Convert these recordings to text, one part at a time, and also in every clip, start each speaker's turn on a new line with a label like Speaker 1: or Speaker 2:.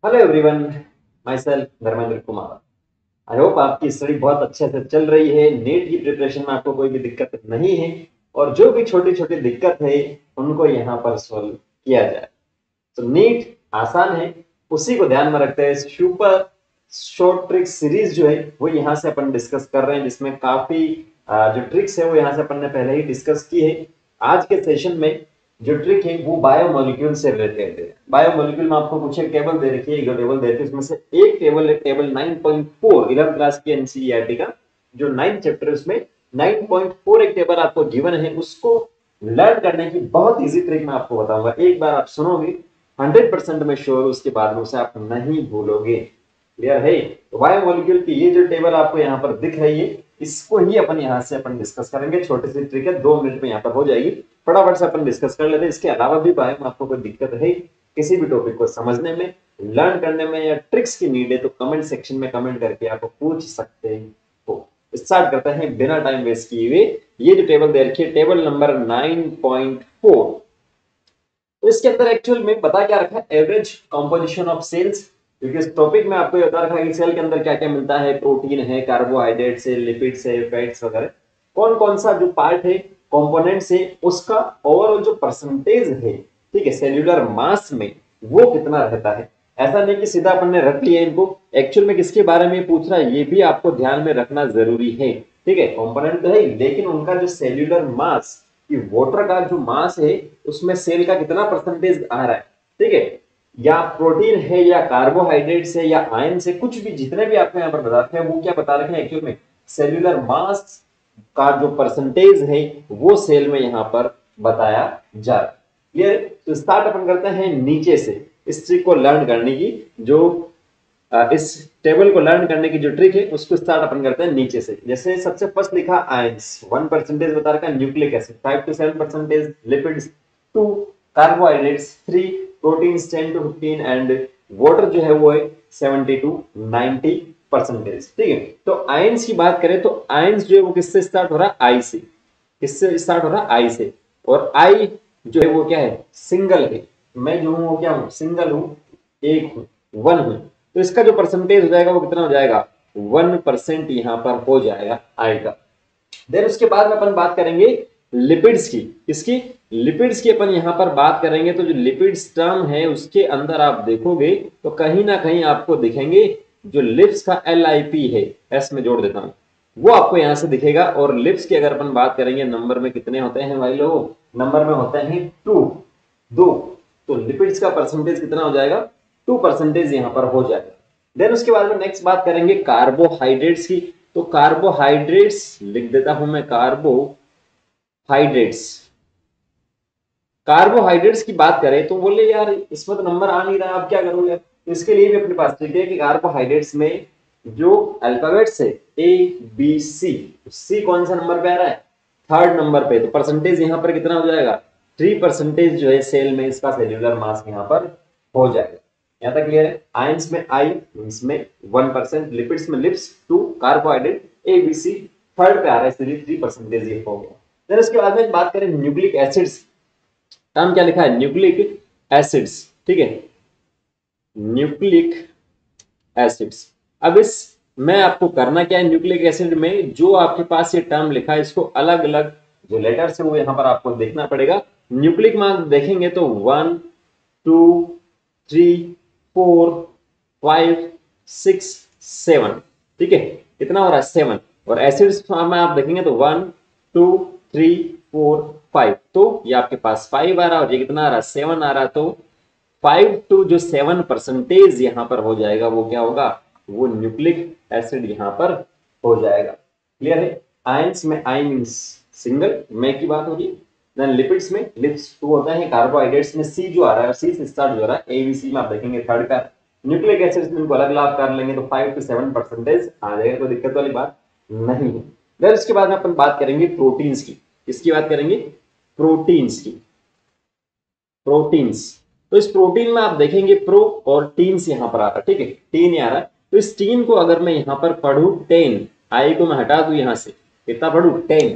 Speaker 1: Hello everyone, my self Dharmendra Kumar. I hope आपकी study बहुत अच्छे से चल रही है। नीट की प्रिपरेशन में आपको कोई भी दिक्कत नहीं है, और जो भी छोटी छोटी दिक्कत है उनको यहाँ पर सोल्व किया जाए। तो नीट आसान है, उसी को ध्यान में रखते हैं सुपर शॉर्ट ट्रिक सीरीज जो है वो यहाँ से अपन डिस्कस कर रहे हैं, जिसमें काफी जो ट्रिक्स है वो यहाँ से अपन ने पहले ही डिस्कस की है। आज के सेशन में जो ट्रिक है वो बायोमोलिक्यूल से रिलेटेड है। बायोमोलिक्यूल में आपको कुछ एक टेबल दे रखी है, एक टेबल दे रखी है, उसमें से एक टेबल है टेबल 9.4 11th क्लास की एनसीईआरटी का जो 9th चैप्टर, उसमें 9.4 एक टेबल आपको गिवन है। उसको लर्न करने की बहुत इजी ट्रिक मैं आपको बताऊंगा। एक बार आप सुनोगे 100% में श्योर, उसके बाद में उसे आप नहीं भूलोगे। क्लियर है? तो बायोमोलिक्यूल की ये जो टेबल आपको यहाँ पर दिख रही है, इसको ही अपन यहाँ से अपन डिस्कस करेंगे। छोटी सी ट्रिक है, 2 मिनट में यहाँ पर हो जाएगी, फटाफट से अपन डिस्कस कर लेते हैं। इसके अलावा भी बायो में आपको कोई दिक्कत है किसी भी टॉपिक को समझने में, लर्न करने में, या ट्रिक्स की नीड है, तो कमेंट सेक्शन में कमेंट करके आप पूछ सकते हो। स्टार्ट करते हैं बिना टाइम वेस्ट किए हुए। ये जो टेबल दे रखी है, टेबल नंबर 9.4, तो इसके अंदर एक्चुअल में बता क्या रखा है, एवरेज कंपोजिशन ऑफ सेल्स। क्योंकि इस टॉपिक में आपको बता रखा है कि सेल के अंदर क्या क्या मिलता है, प्रोटीन है, कार्बोहाइड्रेट्स है, लिपिड्स है, फैट्स वगैरह, कौन कौन सा जो पार्ट है, कंपोनेंट्स है, उसका ओवरऑल जो परसेंटेज है, ठीक है, सेल्यूलर मास में वो कितना रहता है। ऐसा नहीं कि सीधा अपन ने रख लिया इनको, एक्चुअल में किसके बारे में पूछ रहा है ये भी आपको ध्यान में रखना जरूरी है। ठीक है, कंपोनेंट तो है, लेकिन उनका जो सेल्यूलर मास, कि वाटर का जो मास है उसमें सेल का कितना परसेंटेज आ रहा है, ठीक है, या प्रोटीन है, या कार्बोहाइड्रेट्स है, या आयन से, कुछ भी जितने भी आपको यहाँ पर बताते हैं वो क्या बता रखे हैं एक्चुअल में, सेल्यूलर मास का जो परसेंटेज है वो सेल में यहाँ पर बताया जा रहा है। क्लियर? तो स्टार्ट अपन करते हैं नीचे से, इस ट्रिक को लर्न करने की, जो इस टेबल को लर्न करने की जो ट्रिक है उसको स्टार्ट अपन करते हैं नीचे से। जैसे सबसे फर्स्ट लिखा आयंस, 1% बता रखा, nucleic acid 5 to 7%, lipids 2, carbohydrates 3, proteins 10 to 15, and water जो है वो है 70 to 90%। ठीक है, तो आयंस की बात करें तो आयंस जो है वो किससे स्टार्ट हो रहा है, आई से। किससे स्टार्ट हो रहा है, आई से। और आई जो है वो क्या है, सिंगल है। मैं जो हूं वो क्या हूं, सिंगल हूं, एक हूं, वन हूं। तो इसका जो परसेंटेज हो जाएगा वो कितना हो जाएगा, 1% यहां पर हो जाएगा आई का। देन उसके बाद में अपन बात करेंगे लिपिड्स की। इसकी लिपिड्स की अपन यहां पर बात करेंगे, तो जो लिपिड्स टर्म है उसके अंदर आप देखोगे तो कहीं ना कहीं आपको दिखेंगे जो लिप्स का LIP है, एस में जोड़ देता हूं, वो आपको यहां से दिखेगा। और लिप्स की अगर अपन बात करेंगे नंबर में कितने होते हैं भाई लोग, नंबर में होते हैं 2, 2। तो लिपिड्स का परसेंटेज कितना हो जाएगा, 2% यहां पर हो जाएगा। देन उसके बाद में नेक्स्ट बात करेंगे कार्बोहाइड्रेट्स की। तो कार्बोहाइड्रेट्स लिख देता हूं मैं, कार्बोहाइड्रेट्स। कार्बोहाइड्रेट्स की बात करें तो बोले यार इसमें तो नंबर आ नहीं रहा, आप क्या करोगे। तो इसके लिए भी अपने पास ट्रिक है कि कार्बोहाइड्रेट्स में जो अल्फाबेट्स है A B C, सी कौन सा नंबर पे आ रहा है, थर्ड नंबर पे। तो परसेंटेज यहां पर कितना हो जाएगा, 3% जो है सेल में इसका सेल्यूलर मास यहां पर हो जाएगा। यहां तक क्लियर है? आयंस में आई, इसमें 1%, लिपिड्स में लिप्स 2, कार्बोहाइड्रेट ABC थर्ड पे आ रहा है, इसलिए 3% ये हो गया। फिर उसके बाद में बात करें न्यूक्लिक एसिड्स, टर्म क्या लिखा है, न्यूक्लिक एसिड्स। ठीक है, न्यूक्लिक एसिड्स। अब इस मैं आपको करना क्या है, न्यूक्लिक एसिड में जो आपके पास ये टर्म लिखा है इसको अलग अलग जो लेटर्स है वो यहां पर आपको देखना पड़ेगा। न्यूक्लिक मार्क देखेंगे तो 1 2 3 4 5 6 7, ठीक है, कितना हो रहा है, 7। और एसिड्स में आप देखेंगे तो 1 2 3 4 5, तो ये आपके पास 5 आ रहा है, और ये कितना आ रहा है, 7 आ रहा है। तो 5 to जो 7% यहां पर हो जाएगा वो क्या होगा, वो न्यूक्लिक एसिड यहां पर हो जाएगा। क्लियर है? आयंस में आई मींस सिंगल, मैं की बात होगी। देन लिपिड्स में लिप्स 2 होता है, कार्बोहाइड्रेट्स में सी जो आ रहा है, सी से स्टार्ट हो रहा है, ABC में आप देखेंगे थर्ड का। न्यूक्लिक एसिड्स में इनको अलग अलग कर लेंगे तो 5 to 7% आ जाएगा, कोई दिक्कत वाली बात नहीं है। देन उसके बाद में अपन बात करेंगे प्रोटीन्स की। किसकी बात करेंगे, प्रोटीन्स की। प्रोटीन्स, तो इस प्रोटीन में आप देखेंगे प्रो और टीन्स यहां पर आ रहा है, ठीक है, टीन आ रहा है। तो इस टीन को अगर मैं यहां पर पढ़ू 10, आई को मैं हटा दू यहां से, कितना पढ़ू 10,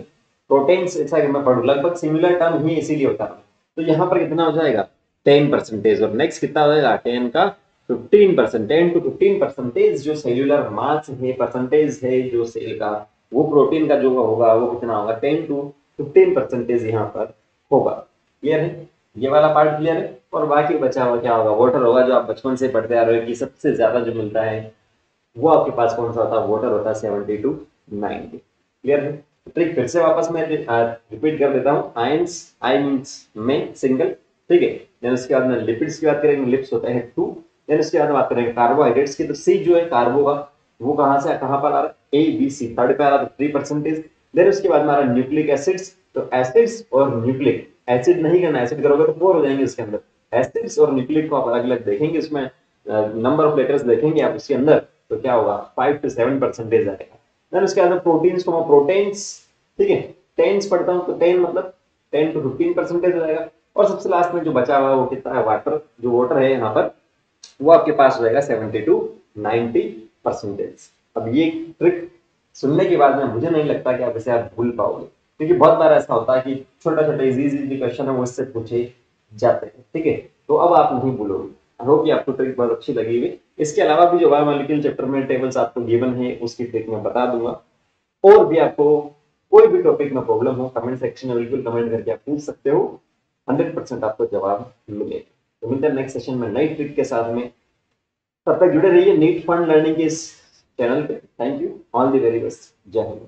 Speaker 1: प्रोटीन्स ऐसा कि मैं पढ़ू, लगभग सिमिलर टर्म ही इसीलिए होता है। तो यहां पर कितना हो जाएगा 10%, और नेक्स्ट कितना हो जाएगा 10 का 15%, 10 to 15% जो सेल्यूलर मास है, परसेंटेज है जो सेल का, वो प्रोटीन का जो होगा वो कितना होगा, 10 to 15% यहाँ पर होगा। क्लियर है, ये वाला पार्ट क्लियर है। और बाकी बचा हुआ क्या होगा, वाटर होगा, जो आप बचपन से पढ़ते आ रहे हो कि सबसे ज्यादा जो मिलता है वो आपके पास कौन सा होता है, वाटर होता है 70 to 90। क्लियर है। ट्रिक फिर से वापस मैं रिपीट कर देता हूँ। आयंस में सिंगल, ठीक है। देन उसके बाद में लिपिड्स की बात करेंगे, लिप्स होते हैं 2। देन उसके बाद बात करेंगे कार्बोहाइड्रेट्स की, तो सी जो है कार्बो का, वो कहाँ से कहाँ पर आ रहा है, ए बी सी, थर्ड पे आ रहा है 3%। देन उसके बाद में आ रहा है न्यूक्लिक एसिड्स, तो एसिड्स और न्यूक्लिक, एसिड नहीं करना, एसिड करोगे तो 4 हो जाएंगे इसके अंदर। एसिड्स और न्यूक्लिक को आप अलग अलग देखेंगे, उसमें नंबर ऑफ लेटर्स देखेंगे आप उसके अंदर, तो क्या होगा 5 to 7% आएगा। देन उसके बाद प्रोटीन्स को प्रोटीन्स, ठीक है, टेंस पढ़ता हूं तो 10 मतलब 10 to 15% रहेगा। और सबसे लास्ट में जो बचा हुआ है वो कितना है, वाटर, जो वाटर है यहाँ पर वो आपके पास रहेगा 70 to 90%। अब ये ट्रिक सुनने के बाद में मुझे नहीं लगता कि आप इसे आप भूल पाओगे, क्योंकि बहुत बार ऐसा होता है कि छोटा छोटा इजी क्वेश्चन है वो इससे पूछे जाते हैं, ठीक है। तो अब आप नहीं भूलोगे। आई होप कि आपको ट्रिक बहुत अच्छी लगी हुई। इसके अलावा भी जो बायोमोलिक्यूल चैप्टर में टेबल्स आपको गिवन है उसकी ट्रिक मैं बता दूंगा। और भी आपको कोई भी टॉपिक में प्रॉब्लम हो, कमेंट सेक्शन में बिल्कुल कमेंट करके आप पूछ सकते हो, 100% आपको जवाब मिलेगा। तो मिलते हैं नेक्स्ट सेशन में नई ट्रिक के साथ में। तब तक जुड़े रहिए नीट फन लर्निंग के इस चैनल पे। Thank you, all the very best, जय हिंद।